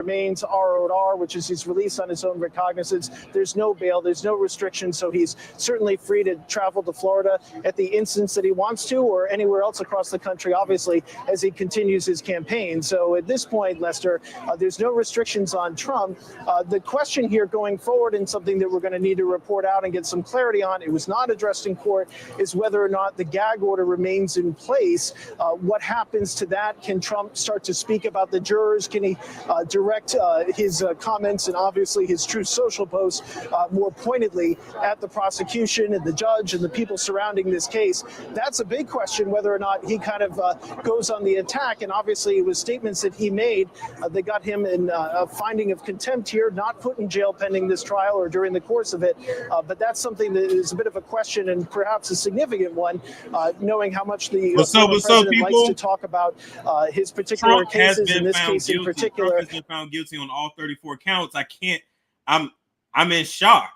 remains R.O.R., which is his release on his own recognizance. There's no bail, there's no restriction, so he's certainly free to travel to Florida at the instance that he wants to, or anywhere else across the country, obviously, as he continues his campaign. So at this point, Lester, there's no restrictions on Trump. The question here going forward, and something that we're going to need to report out and get some clarity on, it was not addressed in court, is whether or not the gag order remains in place. What happens to that? Can Trump start to speak about the jurors? Can he direct his comments and obviously his Truth Social posts more pointedly at the prosecution and the judge and the people surrounding this case? That's a big question, whether or not he kind of goes on the attack. And obviously it was statements that he made that got him in a finding of contempt here, not put in jail pending this trial or during the course of it. But that's something that is a bit of a question, and perhaps a significant one, knowing how much the president likes to talk about his particular Trump cases, in this case in particular. Trump has been found guilty on all 34 counts. I'm in shock.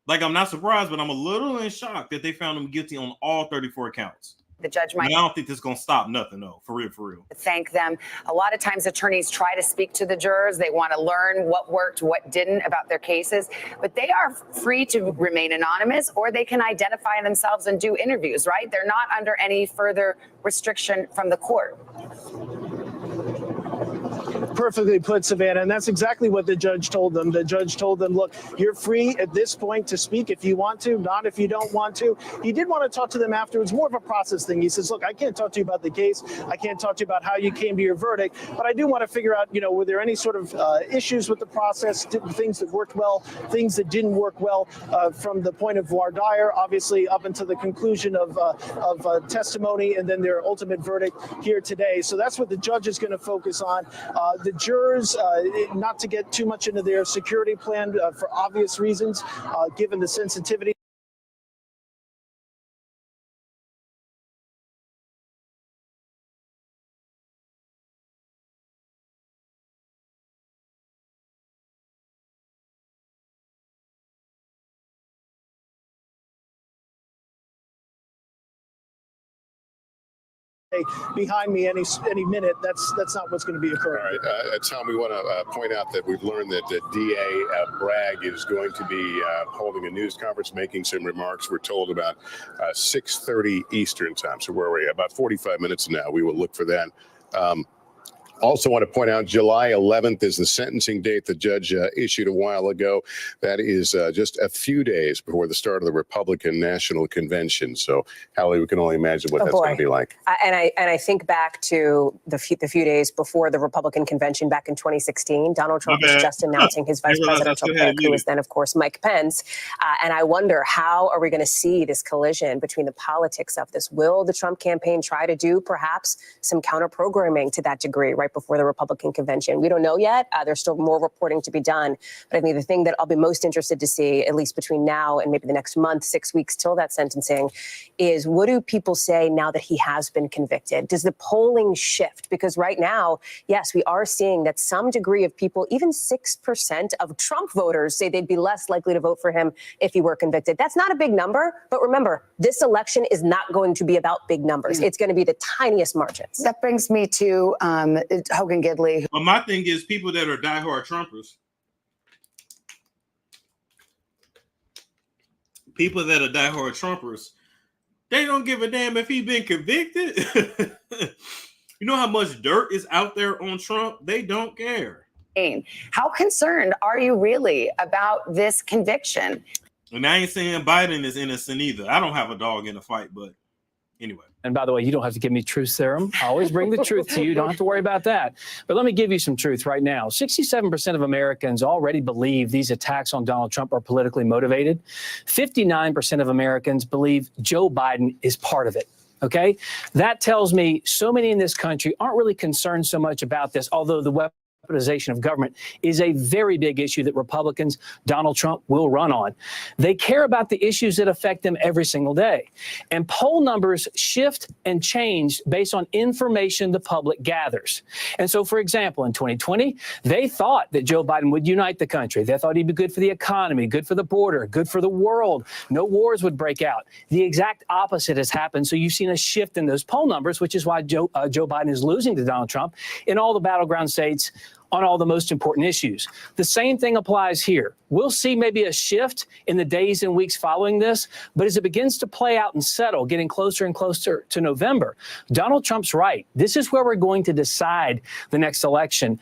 Like, I'm not surprised, but I'm a little in shock that they found him guilty on all 34 counts. The judge might. I don't think this is going to stop nothing, though. For real. Thank them. A lot of times attorneys try to speak to the jurors. They want to learn what worked, what didn't about their cases. But they are free to remain anonymous, or they can identify themselves and do interviews, right? They're not under any further restriction from the court. Perfectly put, Savannah, and that's exactly what the judge told them. The judge told them, look, you're free at this point to speak if you want to, not if you don't want to. He did want to talk to them afterwards, more of a process thing. He says, look, I can't talk to you about the case. I can't talk to you about how you came to your verdict, but I do want to figure out, were there any sort of issues with the process, things that worked well, things that didn't work well from the point of voir dire, obviously up until the conclusion of testimony and then their ultimate verdict here today. So that's what the judge is going to focus on. The jurors, not to get too much into their security plan for obvious reasons, given the sensitivity. Behind me any minute. That's not what's going to be occurring. All right, Tom, we want to point out that we've learned that DA Bragg is going to be holding a news conference, making some remarks. We're told about 6:30 Eastern time. So where are we? About 45 minutes from now. We will look for that. Also want to point out July 11th is the sentencing date the judge issued a while ago. That is just a few days before the start of the Republican National Convention. So, Hallie, we can only imagine what that's going to be like. And I think back to the few days before the Republican Convention back in 2016. Donald Trump was just announcing his vice presidential pick, who was then, of course, Mike Pence. And I wonder, how are we going to see this collision between the politics of this? Will the Trump campaign try to do perhaps some counter-programming to that degree, right before the Republican convention? We don't know yet. There's still more reporting to be done. But I think the thing that I'll be most interested to see, at least between now and maybe the next month, 6 weeks till that sentencing, is what do people say now that he has been convicted? Does the polling shift? Because right now, yes, we are seeing that some degree of people, even 6% of Trump voters, say they'd be less likely to vote for him if he were convicted. That's not a big number. But remember, this election is not going to be about big numbers. It's going to be the tiniest margins. That brings me to Hogan Gidley. But my thing is, people that are diehard Trumpers, they don't give a damn if he's been convicted. You know how much dirt is out there on Trump? They don't care. How concerned are you really about this conviction? And I ain't saying Biden is innocent either. I don't have a dog in the fight, but anyway. And by the way, you don't have to give me truth serum. I always bring the truth to you. You don't have to worry about that. But let me give you some truth right now. 67% of Americans already believe these attacks on Donald Trump are politically motivated. 59% of Americans believe Joe Biden is part of it. OK, that tells me so many in this country aren't really concerned so much about this, although the weaponization of government is a very big issue that Republicans, Donald Trump, will run on. They care about the issues that affect them every single day. And poll numbers shift and change based on information the public gathers. And so, for example, in 2020, they thought that Joe Biden would unite the country. They thought he'd be good for the economy, good for the border, good for the world. No wars would break out. The exact opposite has happened. So you've seen a shift in those poll numbers, which is why Joe Biden is losing to Donald Trump in all the battleground states. on all the most important issues. The same thing applies here. We'll see maybe a shift in the days and weeks following this, but as it begins to play out and settle, getting closer and closer to November, Donald Trump's right. This is where we're going to decide the next election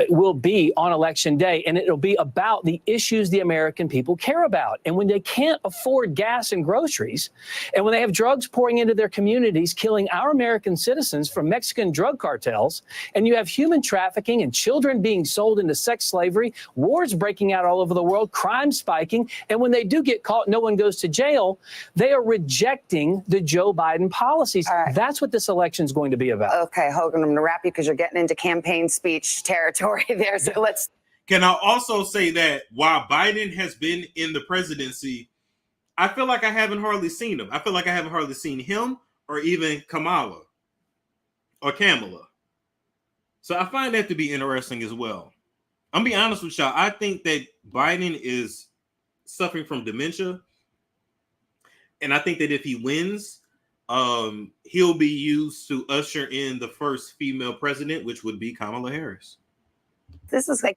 will be on Election Day, and it'll be about the issues the American people care about. And when they can't afford gas and groceries, and when they have drugs pouring into their communities, killing our American citizens from Mexican drug cartels, and you have human trafficking and children being sold into sex slavery, wars breaking out all over the world, crime spiking, and when they do get caught, no one goes to jail, they are rejecting the Joe Biden policies. Right. That's what this election is going to be about. Okay, Hogan, I'm going to wrap you because you're getting into campaign speech territory there. So let's. Can I also say that while Biden has been in the presidency, I feel like I haven't hardly seen him. I feel like I haven't hardly seen him or even Kamala or Kamala. So I find that to be interesting as well. I'm gonna be honest with y'all. I think that Biden is suffering from dementia. And I think that if he wins, he'll be used to usher in the first female president, which would be Kamala Harris. This is like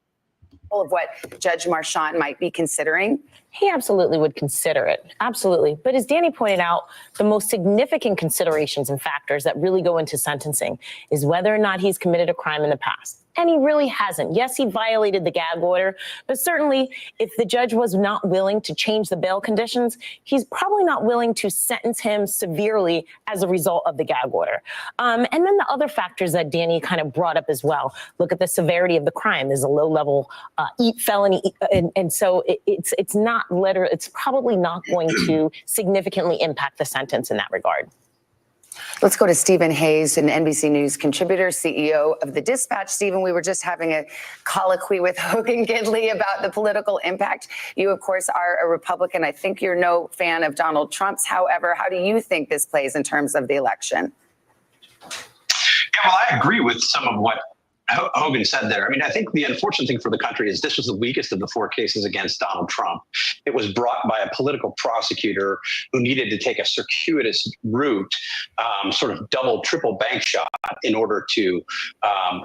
of what Judge Marchant might be considering. He absolutely would consider it. Absolutely. But as Danny pointed out, the most significant considerations and factors that really go into sentencing is whether or not he's committed a crime in the past. And he really hasn't. Yes, he violated the gag order, but certainly if the judge was not willing to change the bail conditions, he's probably not willing to sentence him severely as a result of the gag order. And then the other factors that Danny kind of brought up as well. Look at the severity of the crime. There's a low-level felony, and so it's not it's probably not going to significantly impact the sentence in that regard. Let's go to Stephen Hayes, an NBC News contributor, CEO of The Dispatch. Stephen, we were just having a colloquy with Hogan Gidley about the political impact. You, of course, are a Republican. I think you're no fan of Donald Trump's. However, how do you think this plays in terms of the election? Yeah, well, I agree with some of what Hogan said there. I mean, I think the unfortunate thing for the country is this was the weakest of the 4 cases against Donald Trump. It was brought by a political prosecutor who needed to take a circuitous route, sort of double, triple bank shot in order to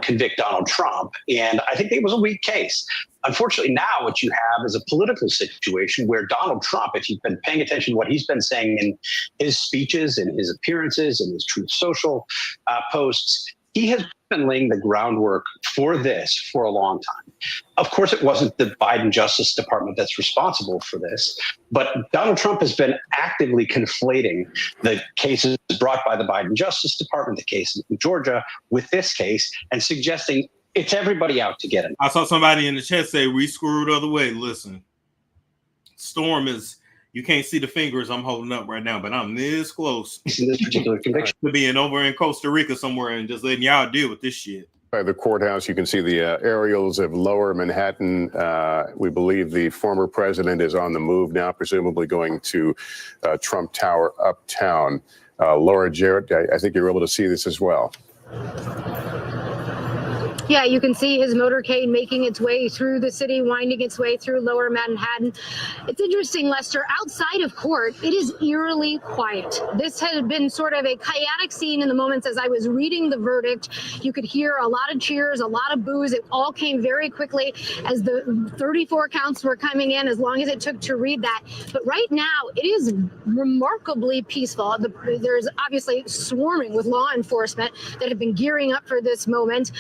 convict Donald Trump. And I think it was a weak case. Unfortunately, now what you have is a political situation where Donald Trump, if you've been paying attention to what he's been saying in his speeches and his appearances and his Truth Social posts, he has been laying the groundwork for this for a long time. Of course, it wasn't the Biden Justice Department that's responsible for this, but Donald Trump has been actively conflating the cases brought by the Biden Justice Department, the case in Georgia, with this case, and suggesting it's everybody out to get him. I saw somebody in the chat say, we screwed the other way. Listen, Storm is... You can't see the fingers I'm holding up right now, but I'm this close in this particular conviction to being over in Costa Rica somewhere and just letting y'all deal with this shit. By the courthouse, you can see the aerials of Lower Manhattan. We believe the former president is on the move now, presumably going to Trump Tower uptown. Laura Jarrett, I think you're able to see this as well. Yeah, you can see his motorcade making its way through the city, winding its way through Lower Manhattan. It's interesting, Lester, outside of court, it is eerily quiet. This had been sort of a chaotic scene in the moments as I was reading the verdict. You could hear a lot of cheers, a lot of boos. It all came very quickly as the 34 counts were coming in, as long as it took to read that. But right now, it is remarkably peaceful. There's obviously swarming with law enforcement that have been gearing up for this moment.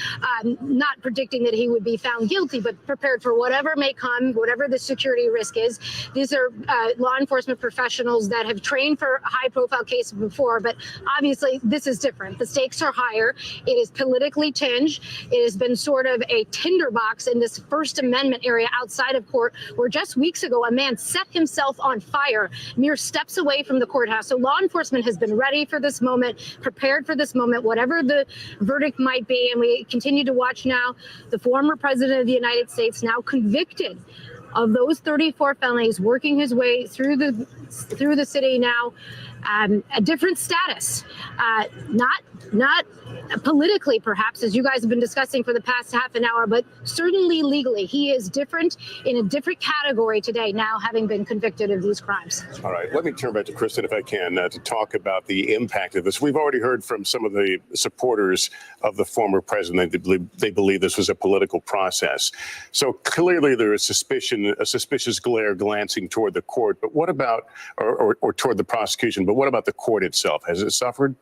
Not predicting that he would be found guilty, but prepared for whatever may come, whatever the security risk is. These are law enforcement professionals that have trained for high-profile cases before, but obviously this is different. The stakes are higher. It is politically tinged. It has been sort of a tinderbox in this First Amendment area outside of court, where just weeks ago a man set himself on fire mere steps away from the courthouse. So law enforcement has been ready for this moment, prepared for this moment, whatever the verdict might be, and we continue to watch now the former president of the United States, now convicted of those 34 felonies, working his way through the city now a different status, not politically, perhaps, as you guys have been discussing for the past half an hour, but certainly legally. He is different in a different category today, now having been convicted of these crimes. All right, let me turn back to Kristen, if I can, to talk about the impact of this. We've already heard from some of the supporters of the former president. They believe this was a political process. So clearly there is suspicion, a suspicious glare glancing toward the court. But what about, or toward the prosecution, but what about the court itself? Has it suffered?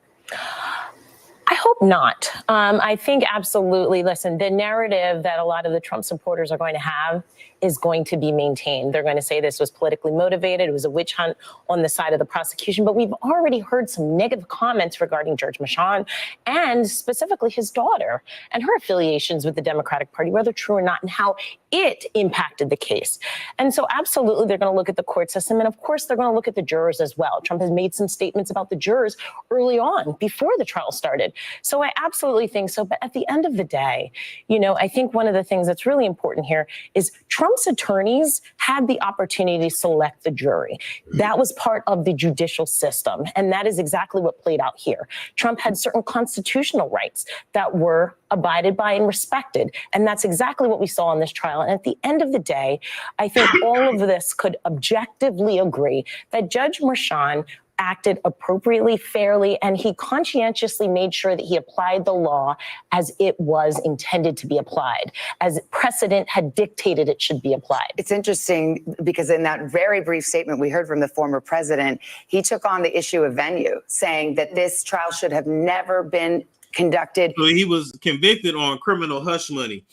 I hope not. I think absolutely. Listen, the narrative that a lot of the Trump supporters are going to have is going to be maintained. They're going to say this was politically motivated. It was a witch hunt on the side of the prosecution. But we've already heard some negative comments regarding George Mershon and specifically his daughter and her affiliations with the Democratic Party, whether true or not, and how it impacted the case. And so absolutely, they're going to look at the court system. And of course, they're going to look at the jurors as well. Trump has made some statements about the jurors early on before the trial started. So I absolutely think so. But at the end of the day, you know, I think one of the things that's really important here is Trump's attorneys had the opportunity to select the jury. That was part of the judicial system. And that is exactly what played out here. Trump had certain constitutional rights that were abided by and respected. And that's exactly what we saw in this trial. And at the end of the day, I think all of this could objectively agree that Judge Mershon acted appropriately, fairly, and he conscientiously made sure that he applied the law as it was intended to be applied, as precedent had dictated it should be applied. It's interesting because in that very brief statement we heard from the former president, he took on the issue of venue, saying that this trial should have never been conducted. So he was convicted on criminal hush money.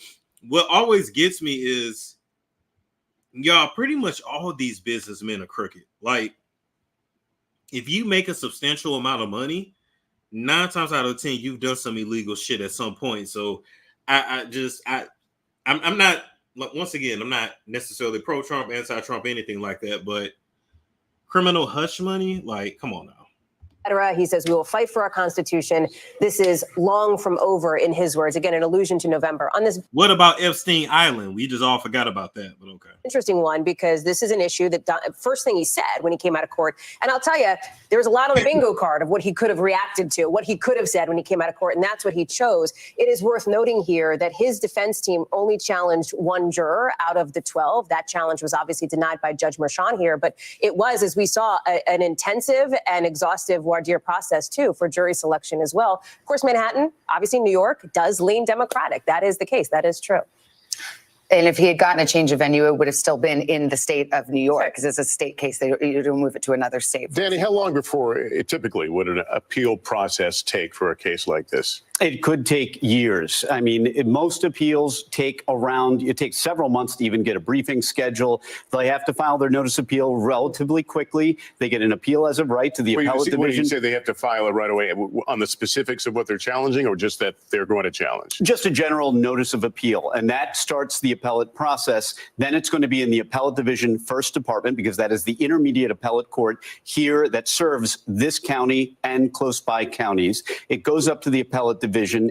What always gets me is, y'all, pretty much all these businessmen are crooked. Like, if you make a substantial amount of money, 9 times out of 10, you've done some illegal shit at some point. So I'm not, once again, I'm not necessarily pro-Trump, anti-Trump, anything like that, but criminal hush money, like, come on now. He says we will fight for our Constitution. This is long from over, in his words. Again, an allusion to November. On this, what about Epstein Island? We just all forgot about that, but okay. Interesting one, because this is an issue that first thing he said when he came out of court. And I'll tell you, there was a lot on the bingo card of what he could have reacted to, what he could have said when he came out of court, and that's what he chose. It is worth noting here that his defense team only challenged one juror out of the 12. That challenge was obviously denied by Judge Mershon here, but it was, as we saw, an intensive and exhaustive voir dire process, too, for jury selection as well. Of course, Manhattan, obviously New York, does lean Democratic. That is the case. That is true. And if he had gotten a change of venue, it would have still been in the state of New York, because it's a state case. You don't move it to another state. Danny, how long before typically would an appeal process take for a case like this? It could take years. I mean, most appeals take it takes several months to even get a briefing schedule. They have to file their notice of appeal relatively quickly. They get an appeal as of right to the appellate division. When you say they have to file it right away, on the specifics of what they're challenging, or just that they're going to challenge? Just a general notice of appeal. And that starts the appellate process. Then it's going to be in the appellate division first department, because that is the intermediate appellate court here that serves this county and close by counties. It goes up to the appellate division,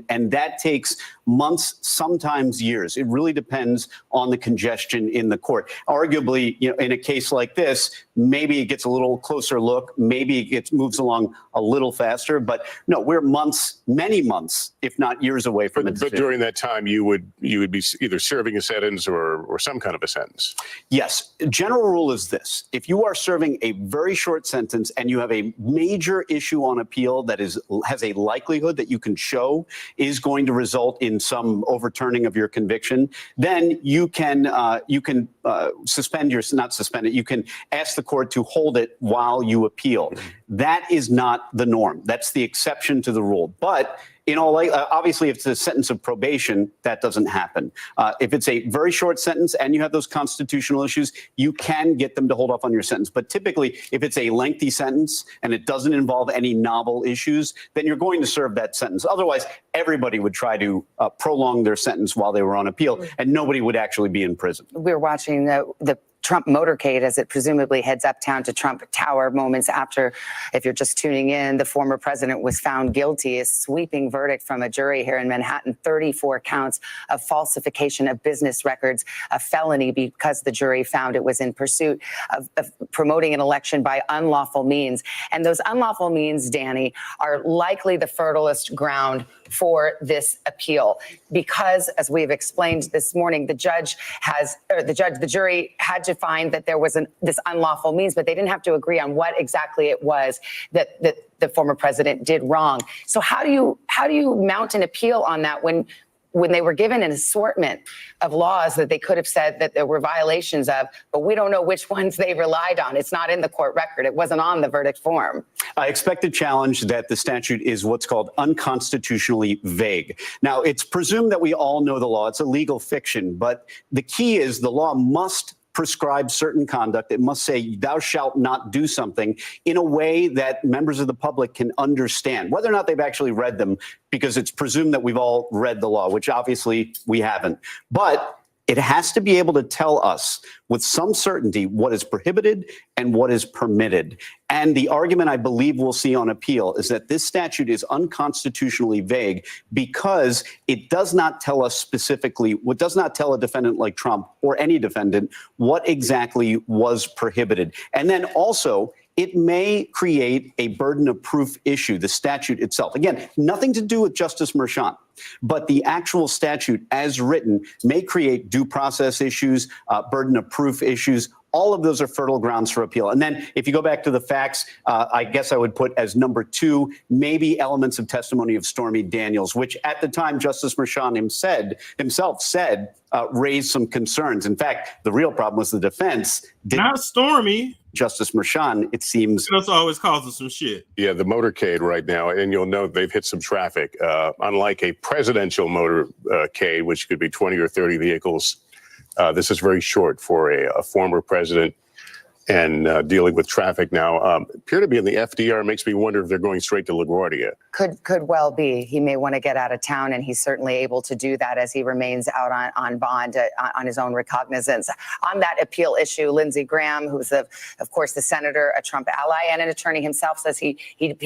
and that takes months, sometimes years. It really depends on the congestion in the court. Arguably, you know, in a case like this, maybe it gets a little closer look, maybe it moves along a little faster, but no, we're months, many months, if not years away from it. But during that time, you would be either serving a sentence or some kind of a sentence. Yes. General rule is this: if you are serving a very short sentence and you have a major issue on appeal that has a likelihood that you can show is going to result in some overturning of your conviction, then you can suspend not suspend it. You can ask the court to hold it while you appeal. That is not the norm. That's the exception to the rule. But in all, obviously, if it's a sentence of probation, that doesn't happen. If it's a very short sentence and you have those constitutional issues, you can get them to hold off on your sentence. But typically, if it's a lengthy sentence and it doesn't involve any novel issues, then you're going to serve that sentence. Otherwise, everybody would try to prolong their sentence while they were on appeal, and nobody would actually be in prison. We were watching the Trump motorcade as it presumably heads uptown to Trump Tower moments after, if you're just tuning in, the former president was found guilty. A sweeping verdict from a jury here in Manhattan, 34 counts of falsification of business records, a felony because the jury found it was in pursuit of promoting an election by unlawful means. And those unlawful means, Danny, are likely the fertilest ground for this appeal because, as we've explained this morning, the jury had to find that there was this unlawful means, but they didn't have to agree on what exactly it was that the former president did wrong. So how do you mount an appeal on that when they were given an assortment of laws that they could have said that there were violations of, but we don't know which ones they relied on? It's not in the court record. It wasn't on the verdict form. I expect to challenge that the statute is what's called unconstitutionally vague. Now, it's presumed that we all know the law. It's a legal fiction, but the key is the law must prescribe certain conduct. It must say, thou shalt not do something in a way that members of the public can understand, whether or not they've actually read them, because it's presumed that we've all read the law, which obviously we haven't. But it has to be able to tell us with some certainty what is prohibited and what is permitted. And the argument I believe we'll see on appeal is that this statute is unconstitutionally vague because it does not tell us specifically, what does not tell a defendant like Trump or any defendant what exactly was prohibited. And then also, it may create a burden of proof issue, the statute itself. Again, nothing to do with Justice Merchan, but the actual statute as written may create due process issues, burden of proof issues. All of those are fertile grounds for appeal. And then if you go back to the facts, I guess I would put as number 2, maybe elements of testimony of Stormy Daniels, which at the time Justice Merchan himself said raised some concerns. In fact, the real problem was the defense did not Stormy. Justice Merchan, it seems. That's always causing some shit. Yeah, the motorcade right now, and you'll note they've hit some traffic. Unlike a presidential motorcade, which could be 20 or 30 vehicles, this is very short for a former president and dealing with traffic now. Appear to be in the FDR. Makes me wonder if they're going straight to LaGuardia. Could well be. He may want to get out of town, and he's certainly able to do that as he remains out on bond on his own recognizance. On that appeal issue, Lindsey Graham, who's of course the senator, a Trump ally, and an attorney himself, says he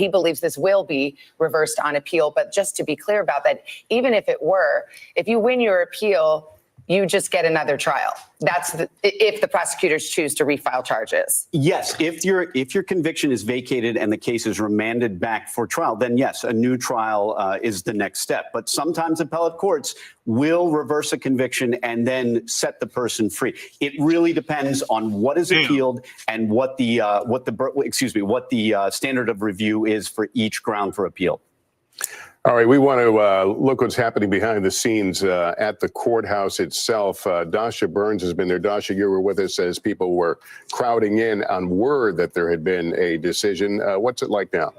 believes this will be reversed on appeal. But just to be clear about that, even if it were, if you win your appeal, you just get another trial. That's if the prosecutors choose to refile charges. Yes, if your conviction is vacated and the case is remanded back for trial, then yes, a new trial is the next step. But sometimes appellate courts will reverse a conviction and then set the person free. It really depends on what is appealed and what the standard of review is for each ground for appeal. All right, we want to look what's happening behind the scenes at the courthouse itself. Dasha Burns has been there. Dasha, you were with us as people were crowding in on word that there had been a decision. What's it like now?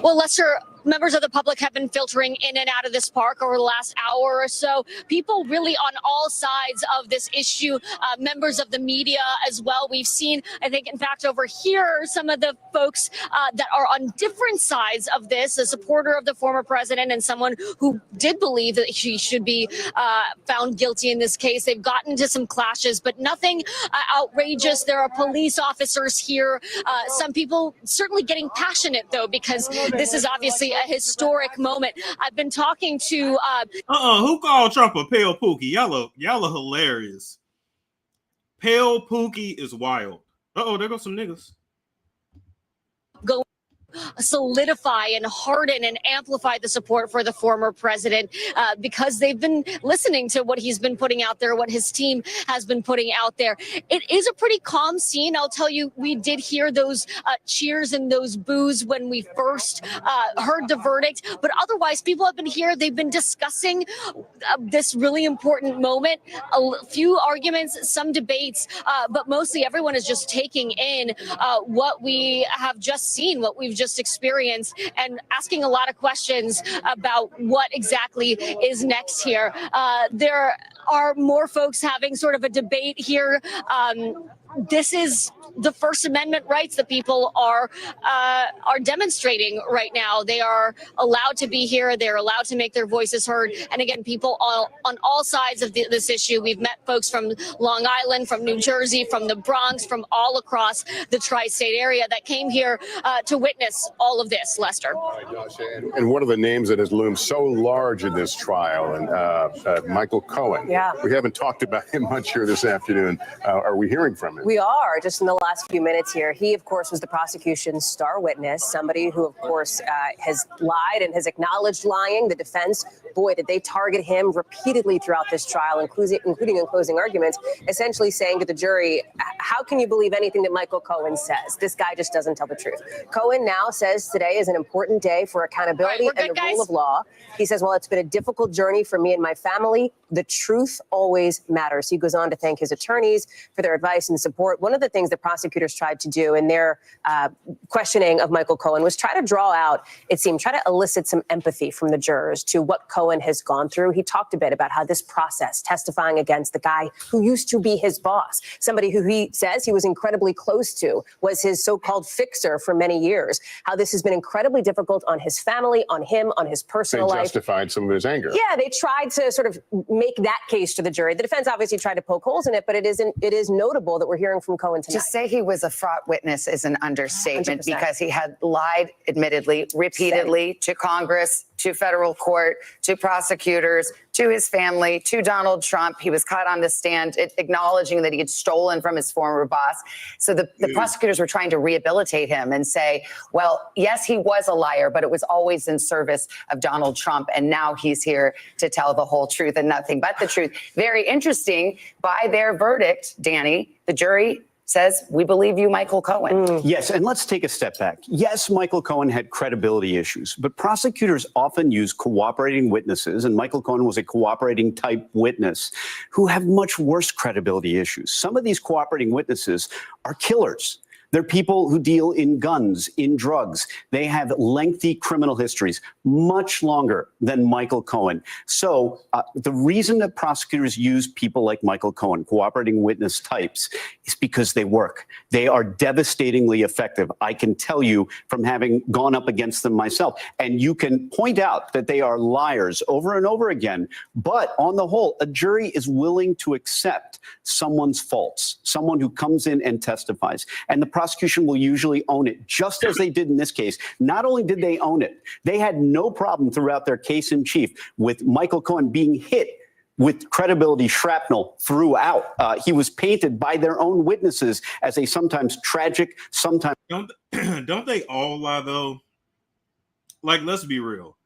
Well, Lester, members of the public have been filtering in and out of this park over the last hour or so. People really on all sides of this issue, members of the media as well. We've seen, I think, in fact, over here, some of the folks that are on different sides of this, a supporter of the former president and someone who did believe that she should be found guilty in this case. They've gotten into some clashes, but nothing outrageous. There are police officers here. Some people certainly getting passionate, though, because this is obviously a historic moment. I've been talking to who called Trump a pale pookie? Y'all are hilarious. Pale pookie is wild. There go some niggas. Go solidify and harden and amplify the support for the former president because they've been listening to what he's been putting out there, what his team has been putting out there. It is a pretty calm scene. I'll tell you, we did hear those cheers and those boos when we first heard the verdict, but otherwise people have been here. They've been discussing this really important moment, a few arguments, some debates, but mostly everyone is just taking in what we have just seen, what we've just experienced, and asking a lot of questions about what exactly is next here. There are more folks having sort of a debate here this is the First Amendment rights that people are demonstrating right now. They are allowed to be here. They're allowed to make their voices heard. And again, people on all sides of this issue. We've met folks from Long Island, from New Jersey, from the Bronx, from all across the tri-state area that came here to witness all of this, Lester. And one of the names that has loomed so large in this trial, and Michael Cohen. Yeah. We haven't talked about him much here this afternoon. Are we hearing from him? We are, just in the last few minutes here. He, of course, was the prosecution's star witness, somebody who, of course, has lied and has acknowledged lying. The defense, boy, did they target him repeatedly throughout this trial, including in closing arguments, essentially saying to the jury, how can you believe anything that Michael Cohen says? This guy just doesn't tell the truth. Cohen now says today is an important day for accountability and the rule of law. He says, well, it's been a difficult journey for me and my family. The truth always matters. He goes on to thank his attorneys for their advice and support. One of the things the prosecutors tried to do in their questioning of Michael Cohen was try to draw out, it seemed, try to elicit some empathy from the jurors to what Cohen has gone through. He talked a bit about how this process, testifying against the guy who used to be his boss, somebody who he says he was incredibly close to, was his so-called fixer for many years, how this has been incredibly difficult on his family, on him, on his personal life. Justified some of his anger. Yeah, they tried to sort of make that case to the jury. The defense obviously tried to poke holes in it, but it is notable that we're hearing from Cohen tonight. To say he was a fraught witness is an understatement 100%. because he had lied, admittedly, repeatedly to Congress, to federal court, to prosecutors, to his family, to Donald Trump. He was caught on the stand acknowledging that he had stolen from his former boss. So the prosecutors were trying to rehabilitate him and say, well, yes, he was a liar, but it was always in service of Donald Trump. And now he's here to tell the whole truth and nothing but the truth. Very interesting. By their verdict, Danny, the jury says, we believe you, Michael Cohen. Yes, and let's take a step back. Yes, Michael Cohen had credibility issues, but prosecutors often use cooperating witnesses, and Michael Cohen was a cooperating type witness, who have much worse credibility issues. Some of these cooperating witnesses are killers. They're people who deal in guns, in drugs. They have lengthy criminal histories, much longer than Michael Cohen. So the reason that prosecutors use people like Michael Cohen, cooperating witness types, is because they work. They are devastatingly effective. I can tell you from having gone up against them myself. And you can point out that they are liars over and over again. But on the whole, a jury is willing to accept someone's faults, someone who comes in and testifies. And the prosecution will usually own it, just as they did in this case. Not only did they own it, they had no problem throughout their case in chief with Michael Cohen being hit with credibility shrapnel throughout. He was painted by their own witnesses as a sometimes tragic, sometimes... Don't they all lie, though? Like, let's be real.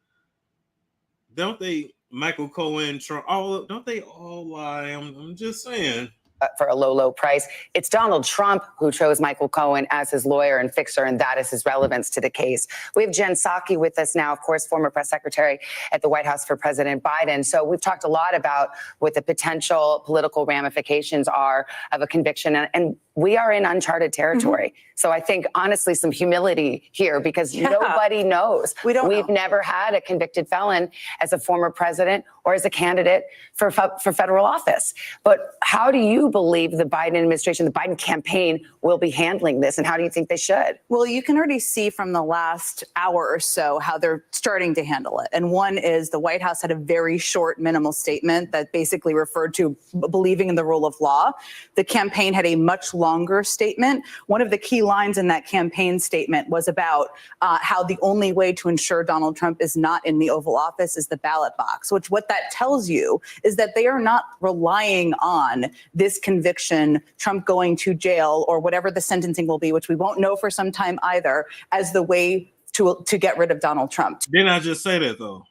Don't they, Michael Cohen, Trump, don't they all lie? I'm just saying. For a low, low price. It's Donald Trump who chose Michael Cohen as his lawyer and fixer, and that is his relevance to the case. We have Jen Psaki with us now, of course, former press secretary at the White House for President Biden. So we've talked a lot about what the potential political ramifications are of a conviction, and we are in uncharted territory. So I think, honestly, some humility here, because nobody knows. We've never had a convicted felon as a former president or as a candidate for federal office. But how do you believe the Biden administration, the Biden campaign will be handling this, and how do you think they should? Well, you can already see from the last hour or so how they're starting to handle it. And one is the White House had a very short, minimal statement that basically referred to believing in the rule of law. The campaign had a much longer statement. One of the key lines in that campaign statement was about how the only way to ensure Donald Trump is not in the Oval Office is the ballot box, which what that tells you is that they are not relying on this conviction, Trump going to jail or whatever the sentencing will be, which we won't know for some time either, as the way to get rid of Donald Trump. Didn't I just say that, though?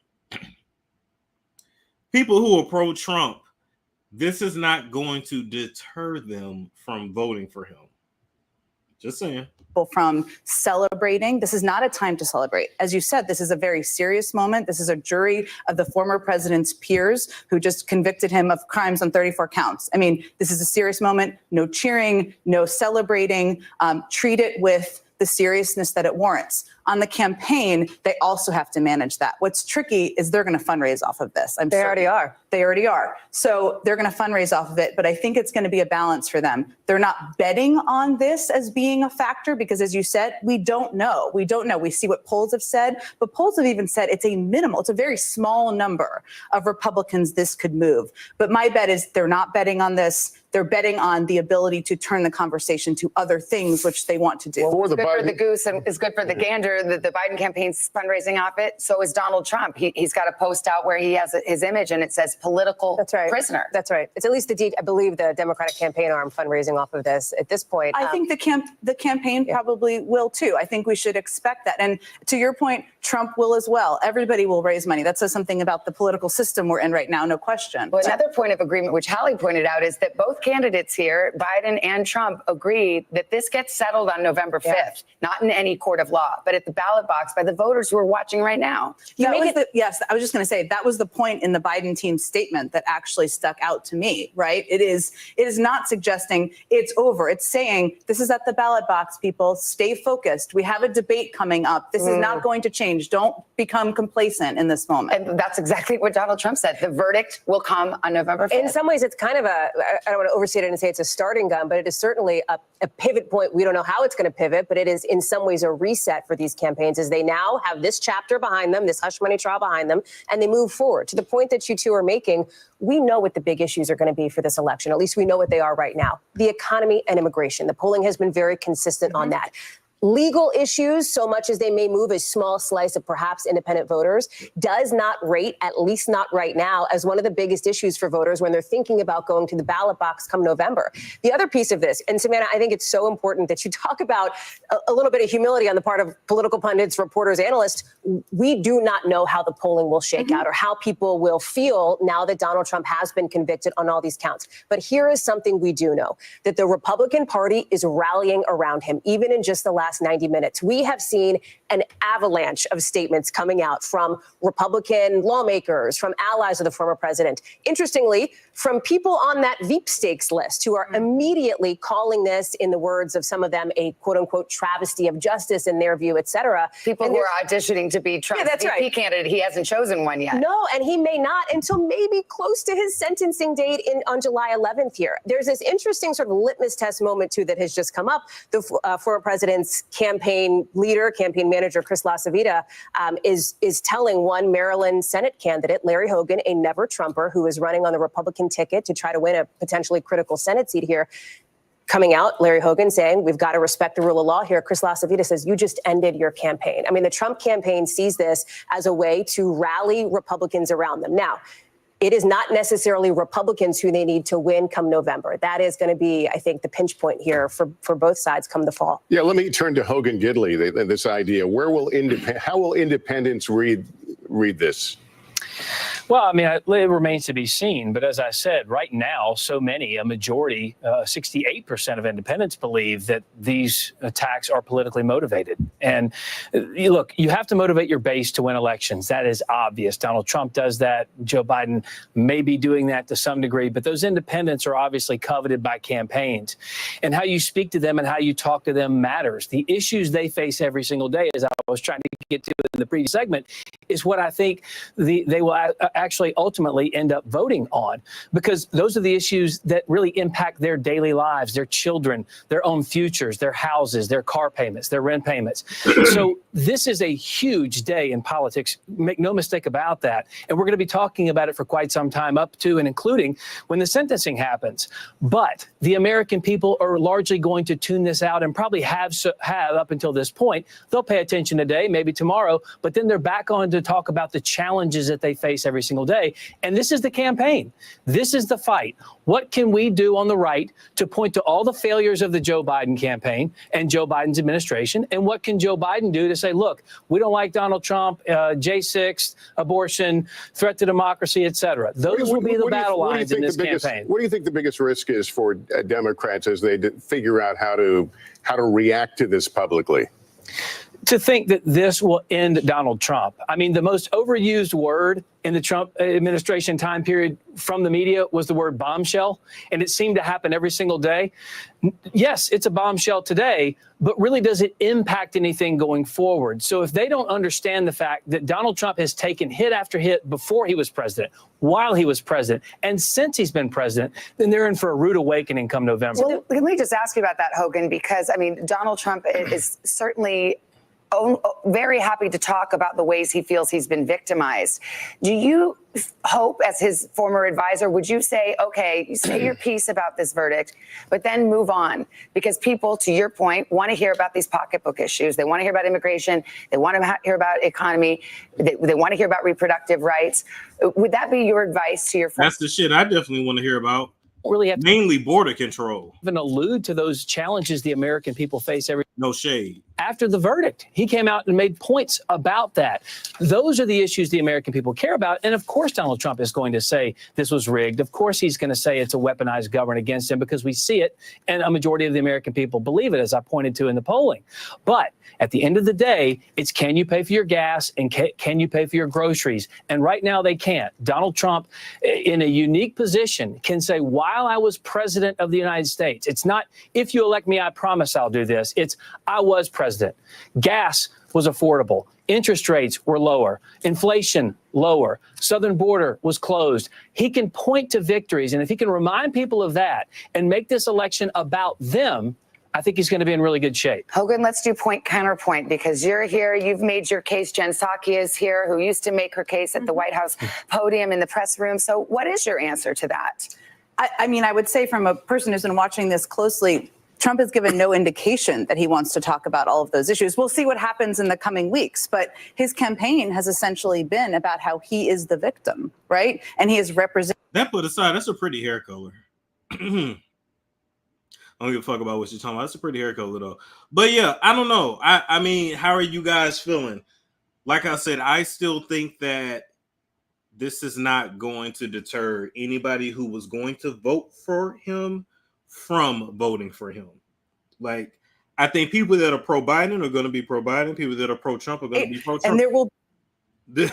People who are pro-Trump, this is not going to deter them from voting for him. Just saying. From celebrating. This is not a time to celebrate. As you said, this is a very serious moment. This is a jury of the former president's peers who just convicted him of crimes on 34 counts. I mean, this is a serious moment. No cheering, no celebrating. Treat it with the seriousness that it warrants. On the campaign, they also have to manage that. What's tricky is they're going to fundraise off of this. They already are. They already are. So they're going to fundraise off of it, but I think it's going to be a balance for them. They're not betting on this as being a factor because, as you said, we don't know. We don't know. We see what polls have said, but polls have even said it's a very small number of Republicans this could move. But my bet is they're not betting on this. They're betting on the ability to turn the conversation to other things which they want to do. Well, it's good for the goose and it's good for the gander. The Biden campaign's fundraising off it. So is Donald Trump. He's got a post out where he has his image and it says political prisoner. That's right. It's at least I believe the Democratic campaign arm fundraising off of this at this point. I think the campaign probably will too. I think we should expect that. And to your point, Trump will as well. Everybody will raise money. That says something about the political system we're in right now, no question. Well, another point of agreement, which Hallie pointed out, is that both candidates here, Biden and Trump, agree that this gets settled on November 5th, not in any court of law, but at the ballot box by the voters who are watching right now. Yes, I was just going to say that was the point in the Biden team's statement that actually stuck out to me, right? It is not suggesting it's over. It's saying this is at the ballot box, people. Stay focused. We have a debate coming up. This is not going to change. Don't become complacent in this moment. And that's exactly what Donald Trump said. The verdict will come on November 5th. In some ways, it's kind of I don't want to overstate it and say it's a starting gun, but it is certainly a pivot point. We don't know how it's going to pivot, but it is in some ways a reset for these campaigns as they now have this chapter behind them, this hush money trial behind them, and they move forward. To the point that you two are making, we know what the big issues are going to be for this election. At least we know what they are right now. The economy and immigration. The polling has been very consistent on that. Legal issues, so much as they may move a small slice of perhaps independent voters, does not rate, at least not right now, as one of the biggest issues for voters when they're thinking about going to the ballot box come November. The other piece of this, and Savannah, I think it's so important that you talk about a little bit of humility on the part of political pundits, reporters, analysts. We do not know how the polling will shake out or how people will feel now that Donald Trump has been convicted on all these counts. But here is something we do know, that the Republican Party is rallying around him, even in just the last 90 minutes. We have seen an avalanche of statements coming out from Republican lawmakers, from allies of the former president. Interestingly, from people on that sweepstakes list who are immediately calling this, in the words of some of them, a quote unquote travesty of justice in their view, et cetera. People who are auditioning to be Trump's VP candidate. He hasn't chosen one yet. No, and he may not until maybe close to his sentencing date on July 11th here. There's this interesting sort of litmus test moment, too, that has just come up. The former president's campaign leader, campaign manager, Chris LaCivita, is telling one Maryland Senate candidate, Larry Hogan, a never Trumper who is running on the Republican ticket to try to win a potentially critical Senate seat here, coming out, Larry Hogan saying, we've got to respect the rule of law here. Chris LaCivita says, you just ended your campaign. I mean, the Trump campaign sees this as a way to rally Republicans around them. Now, it is not necessarily Republicans who they need to win come November. That is going to be, I think, the pinch point here for both sides come the fall. Yeah, let me turn to Hogan Gidley, this idea. How will independents read this? Well, I mean, it remains to be seen. But as I said, right now, a majority, 68% of independents believe that these attacks are politically motivated. And look, you have to motivate your base to win elections. That is obvious. Donald Trump does that. Joe Biden may be doing that to some degree. But those independents are obviously coveted by campaigns. And how you speak to them and how you talk to them matters. The issues they face every single day, as I was trying to get to in the previous segment, is what I think they will actually ultimately end up voting on, because those are the issues that really impact their daily lives, their children, their own futures, their houses, their car payments, their rent payments. So this is a huge day in politics. Make no mistake about that. And we're going to be talking about it for quite some time, up to and including when the sentencing happens. But the American people are largely going to tune this out and probably have up until this point. They'll pay attention today, maybe tomorrow, but then they're back on to talk about the challenges that they face every single day. And this is the campaign. This is the fight. What can we do on the right to point to all the failures of the Joe Biden campaign and Joe Biden's administration? And what can Joe Biden do to say, look, we don't like Donald Trump, J6, abortion, threat to democracy, et cetera. Those will be the battle lines in this campaign. What do you think the biggest risk is for Democrats as they figure out how to react to this publicly? to think that this will end Donald Trump. I mean, the most overused word in the Trump administration time period from the media was the word bombshell, and it seemed to happen every single day. Yes, it's a bombshell today, but really does it impact anything going forward? So if they don't understand the fact that Donald Trump has taken hit after hit before he was president, while he was president, and since he's been president, then they're in for a rude awakening come November. Well, let me just ask you about that, Hogan, because, I mean, Donald Trump is certainly very happy to talk about the ways he feels he's been victimized. Do you hope, as his former advisor, would you say, okay, you say your piece about this verdict, but then move on? Because people, to your point, want to hear about these pocketbook issues. They want to hear about immigration. They want to hear about economy. They want to hear about reproductive rights. Would that be your advice to your friends? That's the shit I definitely want to hear about. Really have to mainly border control. Even allude to those challenges the American people face every. No shade. After the verdict, he came out and made points about that. Those are the issues the American people care about. And of course, Donald Trump is going to say this was rigged. Of course, he's going to say it's a weaponized government against him because we see it. And a majority of the American people believe it, as I pointed to in the polling. But at the end of the day, it's can you pay for your gas and can you pay for your groceries? And right now they can't. Donald Trump, in a unique position, can say, while I was president of the United States, it's not if you elect me, I promise I'll do this. It's I was president. Gas was affordable. Interest rates were lower. Inflation lower. Southern border was closed. He can point to victories. And if he can remind people of that and make this election about them, I think he's going to be in really good shape. Hogan, let's do point counterpoint, because you're here. You've made your case. Jen Psaki is here, who used to make her case at the White House podium in the press room. So what is your answer to that? I mean, I would say from a person who's been watching this closely, Trump has given no indication that he wants to talk about all of those issues. We'll see what happens in the coming weeks. But his campaign has essentially been about how he is the victim, right? And he is represented. That put aside, that's a pretty hair color. I don't give a fuck about what you're talking about. That's a pretty hair color, though. But yeah, I don't know. I mean, how are you guys feeling? Like I said, I still think that this is not going to deter anybody who was going to vote for him from voting for him. Like, I think people that are pro-Biden are going to be pro-Biden. People that are pro-Trump are going to be pro-Trump. And there will. This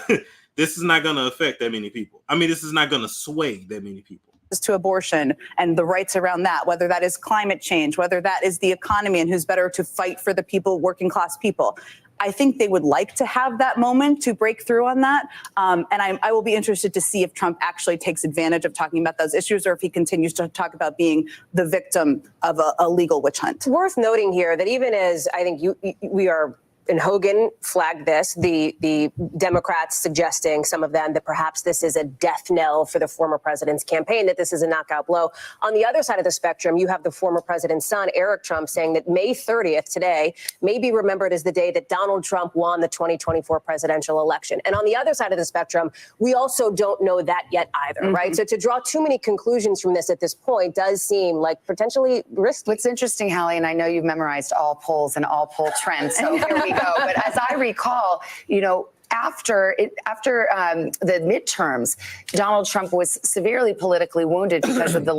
is not going to affect that many people. I mean, this is not going to sway that many people. To abortion and the rights around that, whether that is climate change, whether that is the economy and who's better to fight for the people, working class people. I think they would like to have that moment to break through on that. And I will be interested to see if Trump actually takes advantage of talking about those issues or if he continues to talk about being the victim of a legal witch hunt. Worth noting here that even as I think we are, and Hogan flagged this, the Democrats suggesting, some of them, that perhaps this is a death knell for the former president's campaign, that this is a knockout blow. On the other side of the spectrum, you have the former president's son, Eric Trump, saying that May 30th, today, may be remembered as the day that Donald Trump won the 2024 presidential election. And on the other side of the spectrum, we also don't know that yet either, right? So to draw too many conclusions from this at this point does seem like potentially risky. What's interesting, Hallie, and I know you've memorized all polls and all poll trends, so here we go. But as I recall, you know, after the midterms, Donald Trump was severely politically wounded because of the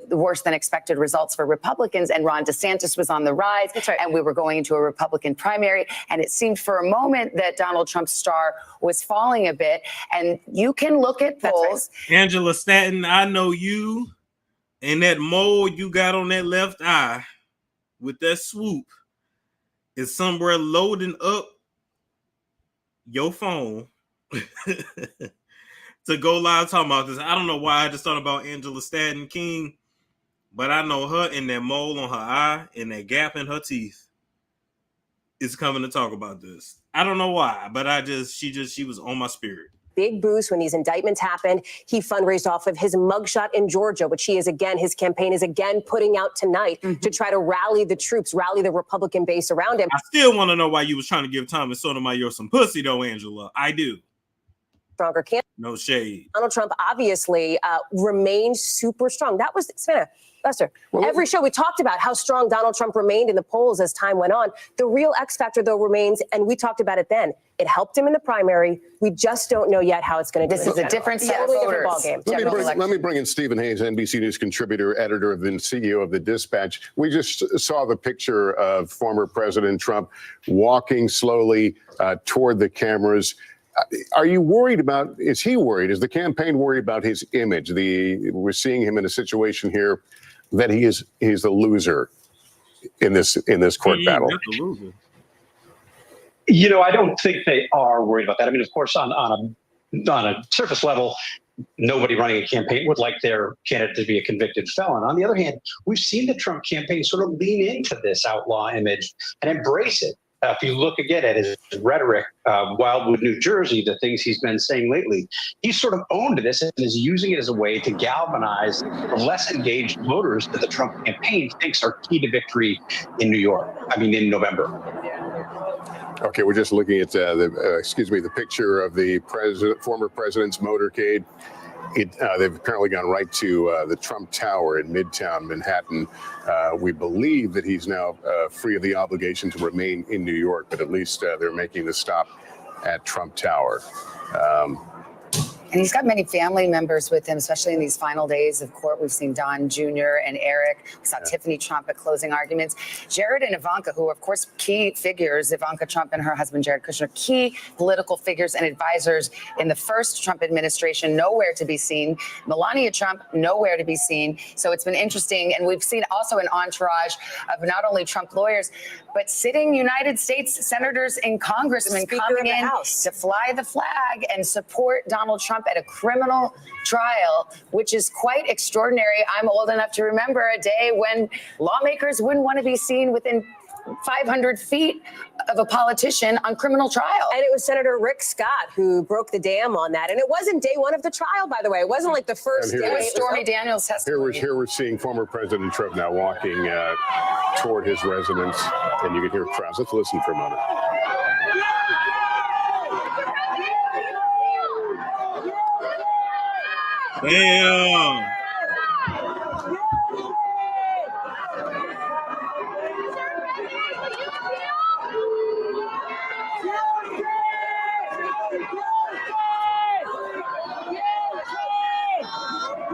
the worse than expected results for Republicans, and Ron DeSantis was on the rise. That's right. And we were going into a Republican primary, and it seemed for a moment that Donald Trump's star was falling a bit. And you can look at polls. Right. Angela Stanton, I know you, and that mole you got on that left eye with that swoop is somewhere loading up your phone to go live talking about this. I don't know why I just thought about Angela Stanton King, but I know her and that mole on her eye and that gap in her teeth is coming to talk about this. I don't know why, but she was on my spirit. Big boost when these indictments happened. He fundraised off of his mugshot in Georgia, which his campaign is again putting out tonight to try to rally the troops, rally the Republican base around him. I still want to know why you was trying to give Thomas Sotomayor some pussy, though, Angela. I do. Stronger candidate. No shade. Donald Trump obviously remained super strong. That was, Savannah, Lester, every show we talked about how strong Donald Trump remained in the polls as time went on. The real X factor, though, remains, and we talked about it then, It helped him in the primary. We just don't know yet how it's going to do. This is a different set of voters. Let me bring in Stephen Hayes, NBC News contributor, editor, and CEO of The Dispatch. We just saw the picture of former President Trump walking slowly toward the cameras. Are you worried about, is he worried, is the campaign worried about his image? We're seeing him in a situation here that he's a loser in this court battle. You know, I don't think they are worried about that. I mean, of course, on a surface level, nobody running a campaign would like their candidate to be a convicted felon. On the other hand, we've seen the Trump campaign sort of lean into this outlaw image and embrace it. If you look again at his rhetoric, Wildwood, New Jersey, the things he's been saying lately, he's sort of owned this and is using it as a way to galvanize the less engaged voters that the Trump campaign thinks are key to victory in New York. I mean, in November. Okay, we're just looking at the picture of the former president's motorcade. They've apparently gone right to the Trump Tower in Midtown Manhattan. We believe that he's now free of the obligation to remain in New York, but at least they're making the stop at Trump Tower. And he's got many family members with him, especially in these final days of court. We've seen Don Jr. and Eric. We saw Tiffany Trump at closing arguments. Jared and Ivanka, who are, of course, key figures, Ivanka Trump and her husband, Jared Kushner, key political figures and advisors in the first Trump administration, nowhere to be seen. Melania Trump, nowhere to be seen. So it's been interesting. And we've seen also an entourage of not only Trump lawyers, but sitting United States senators and congressmen coming in to fly the flag and support Donald Trump at a criminal trial, which is quite extraordinary. I'm old enough to remember a day when lawmakers wouldn't want to be seen within 500 feet of a politician on criminal trial. And it was Senator Rick Scott who broke the dam on that. And it wasn't day one of the trial, by the way. It wasn't like the first day. It was Stormy Daniels' testimony. Here we're seeing former President Trump now walking toward his residence, and you can hear crowds. Let's listen for a moment. Damn.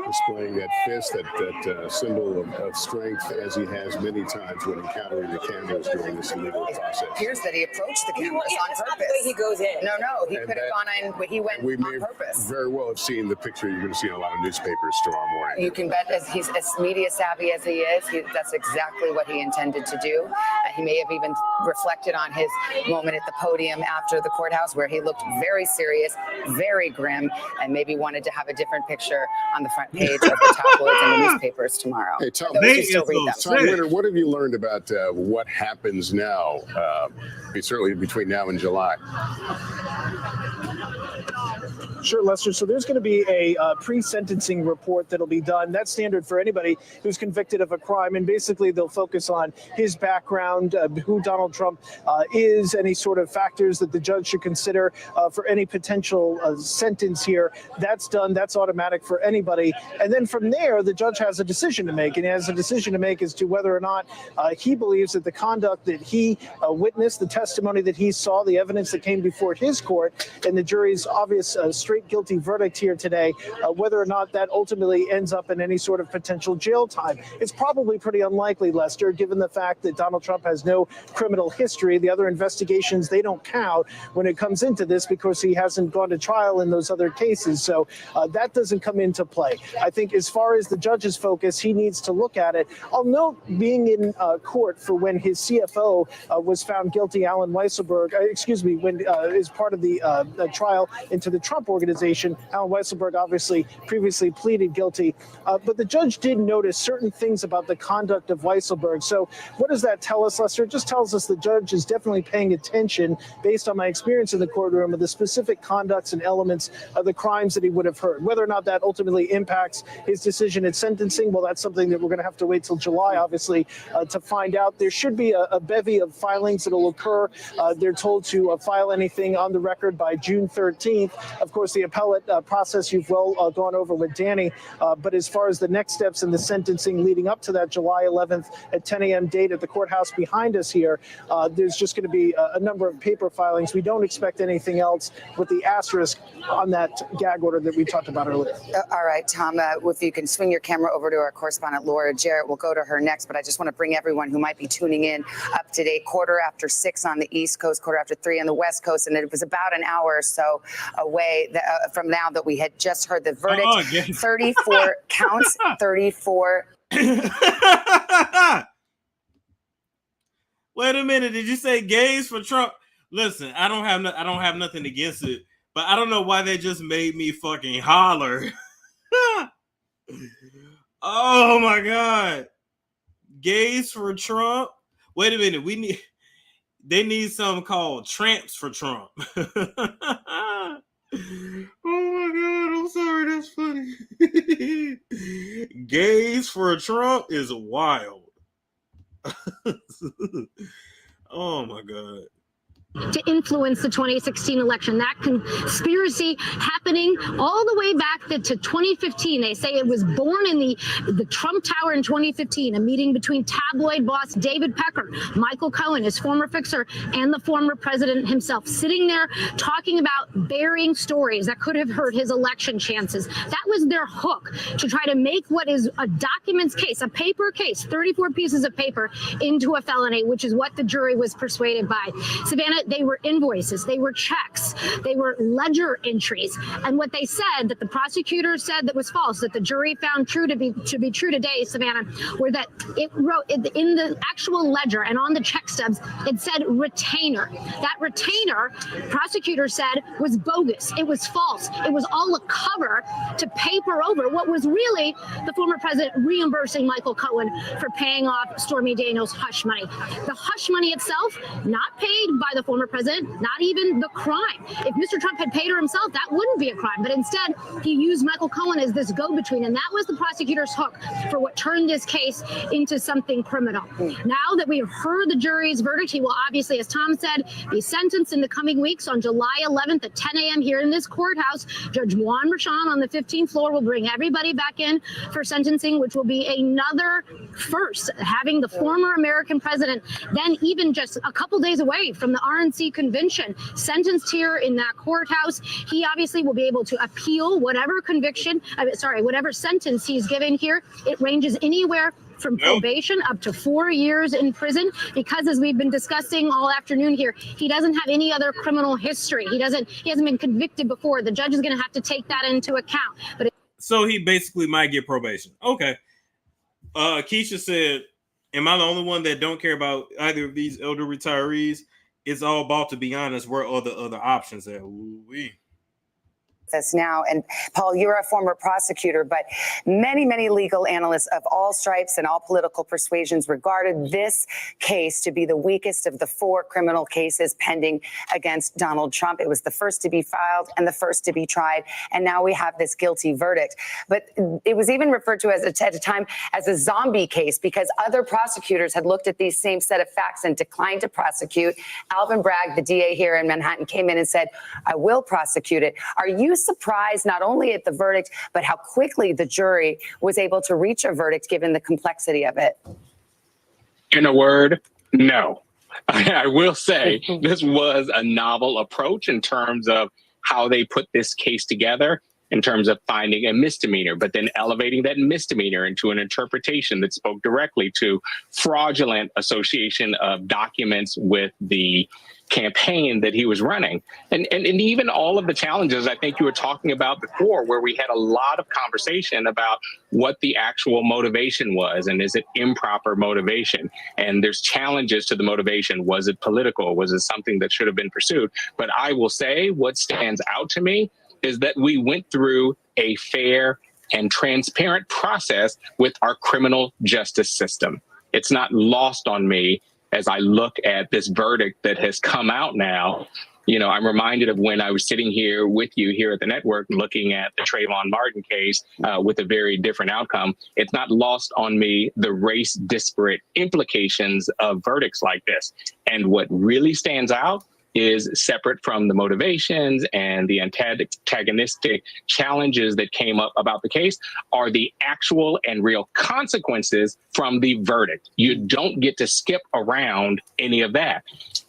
Displaying that fist, that symbol of strength, as he has many times when encountering the cameras during this legal process. It appears that he approached the cameras on purpose. Not the way he goes in. No, he could have gone in, but he went on purpose. Very well have seen the picture. You're going to see in a lot of newspapers tomorrow morning. You can bet, as he's as media savvy as he is, that's exactly what he intended to do. He may have even reflected on his moment at the podium after the courthouse, where he looked very serious, very grim, and maybe wanted to have a different picture on the front page of the tabloids and the newspapers tomorrow. Hey, Tom, Tom Witter, what have you learned about what happens now, certainly between now and July? Sure, Lester. So there's going to be a pre-sentencing report that'll be done. That's standard for anybody who's convicted of a crime. And basically, they'll focus on his background, who Donald Trump is, any sort of factors that the judge should consider for any potential sentence here. That's done. That's automatic for anybody. And then from there, the judge has a decision to make. And he has a decision to make as to whether or not he believes that the conduct that he witnessed, the testimony that he saw, the evidence that came before his court, and the jury's obvious straight guilty verdict here today, whether or not that ultimately ends up in any sort of potential jail time. It's probably pretty unlikely, Lester, given the fact that Donald Trump has no criminal history. The other investigations, they don't count when it comes into this because he hasn't gone to trial in those other cases. So that doesn't come into play. I think as far as the judge's focus, he needs to look at it. I'll note being in court for when his CFO was found guilty, Alan Weisselberg, when as part of the trial into the Trump organization. Alan Weisselberg obviously previously pleaded guilty, but the judge did notice certain things about the conduct of Weisselberg. So what does that tell us, Lester? It just tells us the judge is definitely paying attention, based on my experience in the courtroom, of the specific conducts and elements of the crimes that he would have heard. Whether or not that ultimately impacts his decision at sentencing, well, that's something that we're going to have to wait till July, obviously, to find out. There should be a bevy of filings that will occur. They're told to file anything on the record by June 13th. Of course, course, the appellate process you've well gone over with Danny. But as far as the next steps in the sentencing leading up to that July 11th at 10 a.m. date at the courthouse behind us here, there's just going to be a number of paper filings. We don't expect anything else with the asterisk on that gag order that we talked about earlier. All right, Tom, if you can swing your camera over to our correspondent, Laura Jarrett. We'll go to her next, but I just want to bring everyone who might be tuning in up to date. 6:15 on the East Coast, 3:15 on the West Coast, and it was about an hour or so away from now that we had just heard the verdict. 34 counts, 34. Wait a minute, did you say gays for Trump? Listen, I don't have nothing against it, but I don't know why they just made me fucking holler. Oh my God. Gays for Trump? Wait a minute, they need something called tramps for Trump. Oh my God, I'm sorry, that's funny. Gays for Trump is wild. Oh my God. To influence the 2016 election. That conspiracy happening all the way back to 2015. They say it was born in the Trump Tower in 2015, a meeting between tabloid boss David Pecker, Michael Cohen, his former fixer, and the former president himself, sitting there talking about burying stories that could have hurt his election chances. That was their hook to try to make what is a documents case, a paper case, 34 pieces of paper, into a felony, which is what the jury was persuaded by. Savannah, they were invoices, they were checks, they were ledger entries, and what they said that the prosecutor said that was false, that the jury found true to be true today, Savannah, were that it wrote in the actual ledger and on the check stubs, it said retainer. That retainer, prosecutor said, was bogus. It was false. It was all a cover to paper over what was really the former president reimbursing Michael Cohen for paying off Stormy Daniels' hush money. The hush money itself, not paid by the former president, not even the crime. If Mr. Trump had paid her himself, that wouldn't be a crime. But instead, he used Michael Cohen as this go-between, and that was the prosecutor's hook for what turned this case into something criminal. Now that we've heard the jury's verdict, he will obviously, as Tom said, be sentenced in the coming weeks on July 11th at 10 a.m. here in this courthouse. Judge Juan Merchan on the 15th floor will bring everybody back in for sentencing, which will be another first, having the former American president then even just a couple days away from the RNC convention sentenced here in that courthouse. He obviously will be able to appeal whatever whatever sentence he's given here. It ranges anywhere from probation up to 4 years in prison, because as we've been discussing all afternoon here, he doesn't have any other criminal history. He hasn't been convicted before. The judge is going to have to take that into account. So he basically might get probation. Okay. Keisha said, am I the only one that don't care about either of these elder retirees? It's all about, to be honest, where are the other options at? Ooh-wee. This now. And Paul, you're a former prosecutor, but many legal analysts of all stripes and all political persuasions regarded this case to be the weakest of the 4 criminal cases pending against Donald Trump. It was the first to be filed and the first to be tried. And now we have this guilty verdict. But it was even referred to as at a time as a zombie case, because other prosecutors had looked at these same set of facts and declined to prosecute. Alvin Bragg, the DA here in Manhattan, came in and said, I will prosecute it. Are you surprised not only at the verdict, but how quickly the jury was able to reach a verdict given the complexity of it? In a word, no. I will say this was a novel approach in terms of how they put this case together, in terms of finding a misdemeanor, but then elevating that misdemeanor into an interpretation that spoke directly to fraudulent association of documents with the campaign that he was running. And even all of the challenges I think you were talking about before, where we had a lot of conversation about what the actual motivation was, and is it improper motivation? And there's challenges to the motivation. Was it political? Was it something that should have been pursued? But I will say what stands out to me is that we went through a fair and transparent process with our criminal justice system. It's not lost on me as I look at this verdict that has come out now. You know, I'm reminded of when I was sitting here with you here at the network looking at the Trayvon Martin case with a very different outcome. It's not lost on me the race disparate implications of verdicts like this. And what really stands out is separate from the motivations and the antagonistic challenges that came up about the case are the actual and real consequences from the verdict. You don't get to skip around any of that.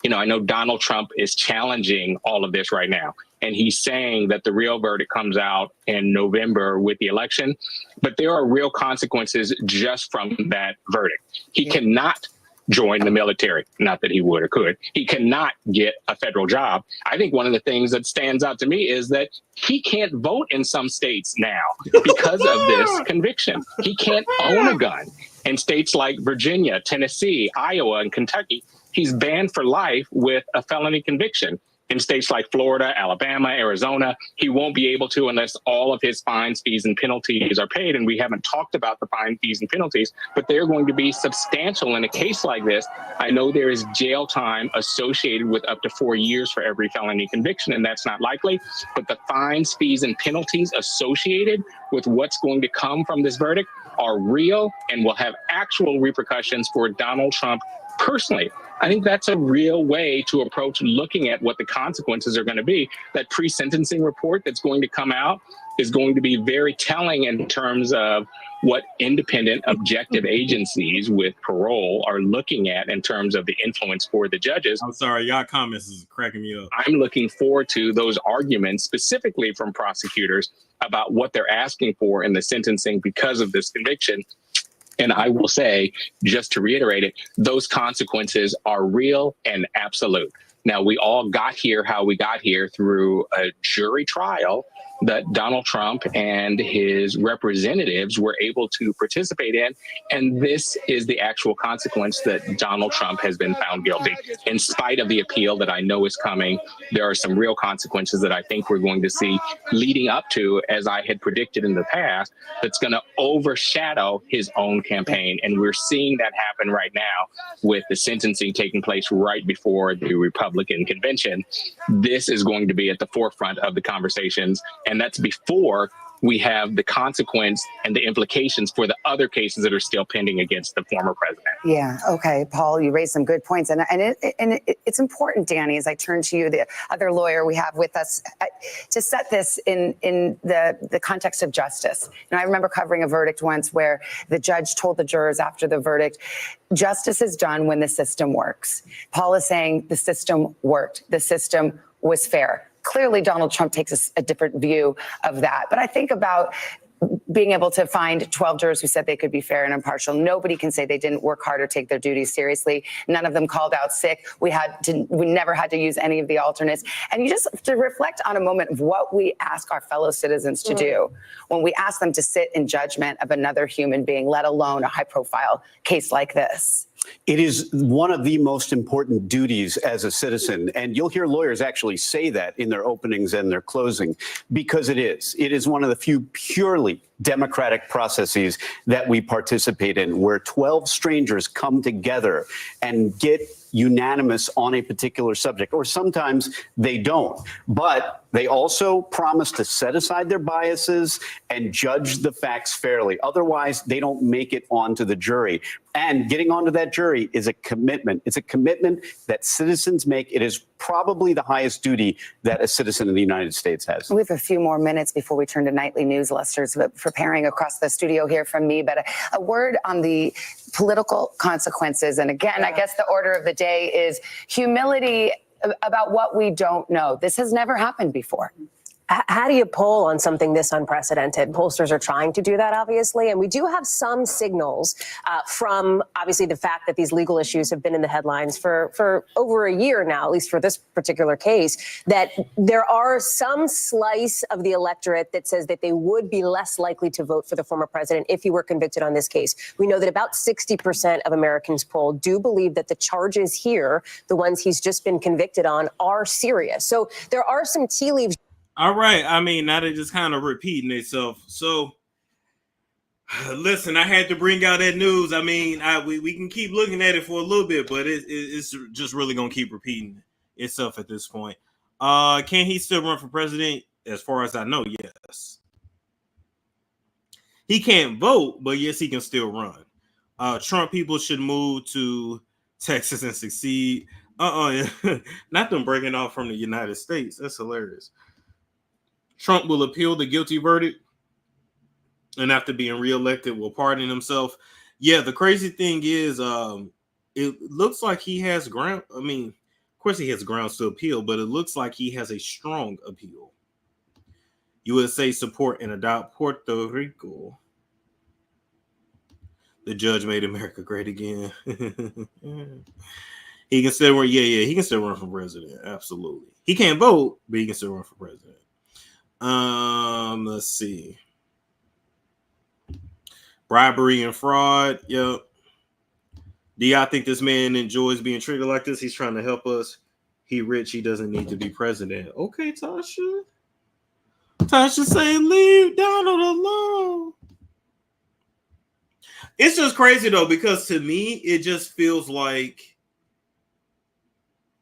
You know, I know Donald Trump is challenging all of this right now, and he's saying that the real verdict comes out in November with the election, but there are real consequences just from that verdict. He cannot join the military. Not that he would or could. He cannot get a federal job. I think one of the things that stands out to me is that he can't vote in some states now because of this conviction. He can't own a gun. In states like Virginia, Tennessee, Iowa, and Kentucky, he's banned for life with a felony conviction. In states like Florida, Alabama, Arizona, he won't be able to unless all of his fines, fees, and penalties are paid. And we haven't talked about the fine, fees, and penalties, but they're going to be substantial in a case like this. I know there is jail time associated with up to 4 years for every felony conviction, and that's not likely. But the fines, fees, and penalties associated with what's going to come from this verdict are real and will have actual repercussions for Donald Trump personally. I think that's a real way to approach looking at what the consequences are going to be. That pre-sentencing report that's going to come out is going to be very telling in terms of what independent, objective agencies with parole are looking at in terms of the influence for the judges. I'm sorry, y'all comments is cracking me up. I'm looking forward to those arguments specifically from prosecutors about what they're asking for in the sentencing because of this conviction. And I will say, just to reiterate it, those consequences are real and absolute. Now, we all got here how we got here through a jury trial that Donald Trump and his representatives were able to participate in. And this is the actual consequence that Donald Trump has been found guilty. In spite of the appeal that I know is coming, there are some real consequences that I think we're going to see leading up to, as I had predicted in the past, that's going to overshadow his own campaign. And we're seeing that happen right now with the sentencing taking place right before the Republican convention. This is going to be at the forefront of the conversations. And that's before we have the consequence and the implications for the other cases that are still pending against the former president. Yeah. Okay, Paul, you raised some good points. And it's important, Danny, as I turn to you, the other lawyer we have with us, to set this in the context of justice. And I remember covering a verdict once where the judge told the jurors after the verdict, justice is done when the system works. Paul is saying the system worked. The system was fair. Clearly, Donald Trump takes a different view of that. But I think about being able to find 12 jurors who said they could be fair and impartial. Nobody can say they didn't work hard or take their duties seriously. None of them called out sick. We never had to use any of the alternates. And you just have to reflect on a moment of what we ask our fellow citizens to do when we ask them to sit in judgment of another human being, let alone a high-profile case like this. It is one of the most important duties as a citizen. And you'll hear lawyers actually say that in their openings and their closing, because it is. It is one of the few purely democratic processes that we participate in, where 12 strangers come together and get unanimous on a particular subject, or sometimes they don't. But they also promise to set aside their biases and judge the facts fairly. Otherwise, they don't make it onto the jury. And getting onto that jury is a commitment. It's a commitment that citizens make. It is probably the highest duty that a citizen in the United States has. We have a few more minutes before we turn to nightly news. Lester's preparing across the studio here from me, but a word on the political consequences. And again, I guess the order of the day is humility about what we don't know. This has never happened before. How do you poll on something this unprecedented? Pollsters are trying to do that, obviously. And we do have some signals from, obviously, the fact that these legal issues have been in the headlines for over a year now, at least for this particular case, that there are some slice of the electorate that says that they would be less likely to vote for the former president if he were convicted on this case. We know that about 60% of Americans polled do believe that the charges here, the ones he's just been convicted on, are serious. So there are some tea leaves. All right. I mean, now they're just kind of repeating itself. So, listen, I had to bring out that news. I mean, we can keep looking at it for a little bit, but it's just really going to keep repeating itself at this point. Can he still run for president? As far as I know, yes. He can't vote, but yes, he can still run. Trump people should move to Texas and succeed. Yeah. Not them breaking off from the United States. That's hilarious. Trump will appeal the guilty verdict and after being reelected will pardon himself. Yeah, the crazy thing is it looks like he has ground. I mean, of course he has grounds to appeal, but it looks like he has a strong appeal. USA support and adopt Puerto Rico. The judge made America great again. He can still run. Yeah, he can still run for president. Absolutely. He can't vote, but he can still run for president. Let's see. Bribery and fraud. Yep. Do y'all think this man enjoys being treated like this? He's trying to help us. He rich. He doesn't need to be president. Okay, Tasha. Tasha saying leave Donald alone. It's just crazy though, because to me, it just feels like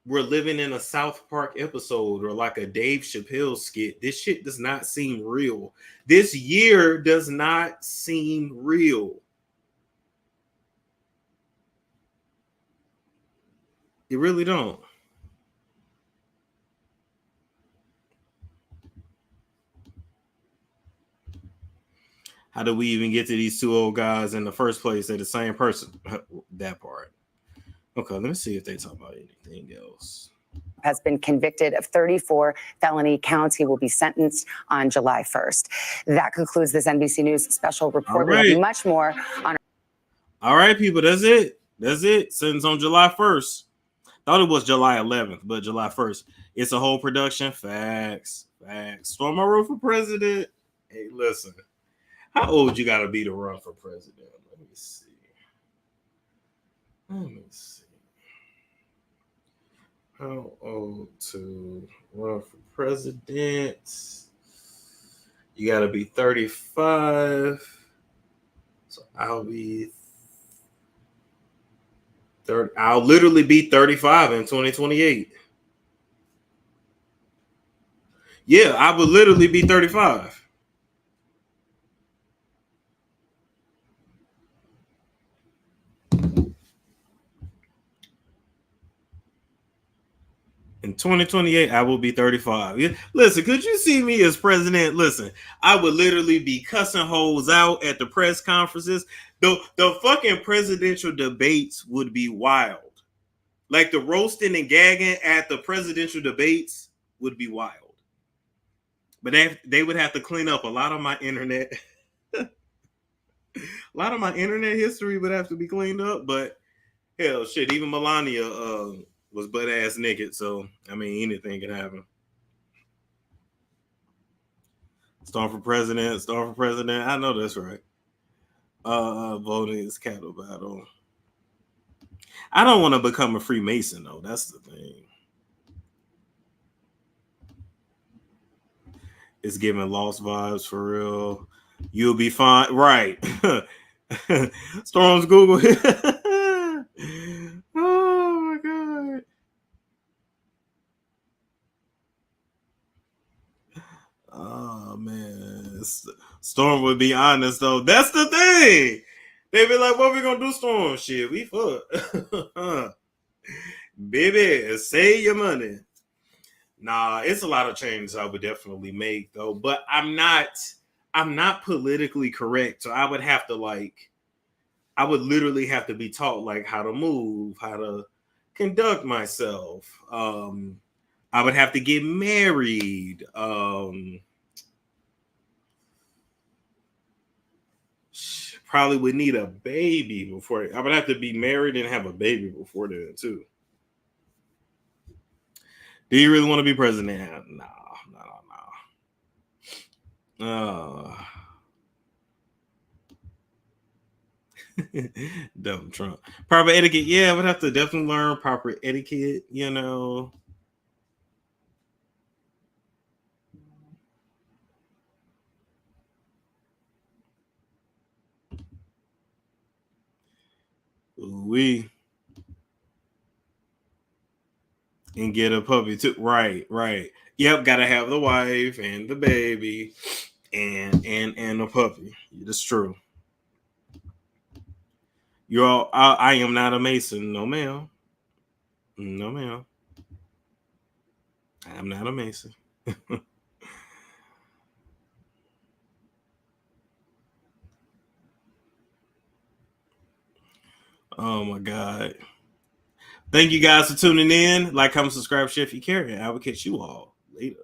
we're living in a South Park episode or like a Dave Chappelle skit. This shit does not seem real. This year does not seem real. It really don't. How do we even get to these two old guys in the first place? They're the same person. That part. Okay, let me see if they talk about anything else. Has been convicted of 34 felony counts. He will be sentenced on July 1st. That concludes this NBC News special report. Right. We have much more on. All right, people, that's it. That's it. Sentence on July 1st. Thought it was July 11th, but July 1st. It's a whole production. Facts. Storm my roof for president. Hey, listen. How old you gotta be to run for president? Let me see. How old to run for president? You gotta be 35. So I'll be 30. I'll literally be 35 in 2028. Yeah, I would literally be 35. In 2028, I will be 35. Yeah. Listen, could you see me as president? Listen, I would literally be cussing hoes out at the press conferences. The fucking presidential debates would be wild. Like the roasting and gagging at the presidential debates would be wild. But they would have to clean up a lot of my internet. A lot of my internet history would have to be cleaned up. But hell, shit, even Melania was butt ass naked, so I mean anything can happen. Storm for president. I know that's right. Voting is cattle battle. I don't want to become a Freemason though. That's the thing. It's giving lost vibes for real. You'll be fine, right? Storm's Google. Oh my god. Oh man, Storm would be honest though. That's the thing. They be like, "What we gonna do, Storm? Shit, we fuck, baby. Save your money." Nah, it's a lot of changes I would definitely make though. But I'm not politically correct, so I would have to I would literally have to be taught like how to move, how to conduct myself. I would have to get married. Probably would need a baby before. I would have to be married and have a baby before then too. Do you really want to be president? No. Dumb Trump. Proper etiquette. Yeah, I would have to definitely learn proper etiquette, you know. And get a puppy too. Right. Yep, gotta have the wife and the baby and a puppy. That's true. I am not a Mason, no ma'am. No, ma'am. I'm not a Mason. Oh my God. Thank you guys for tuning in. Like, comment, subscribe, share if you care. And I will catch you all later.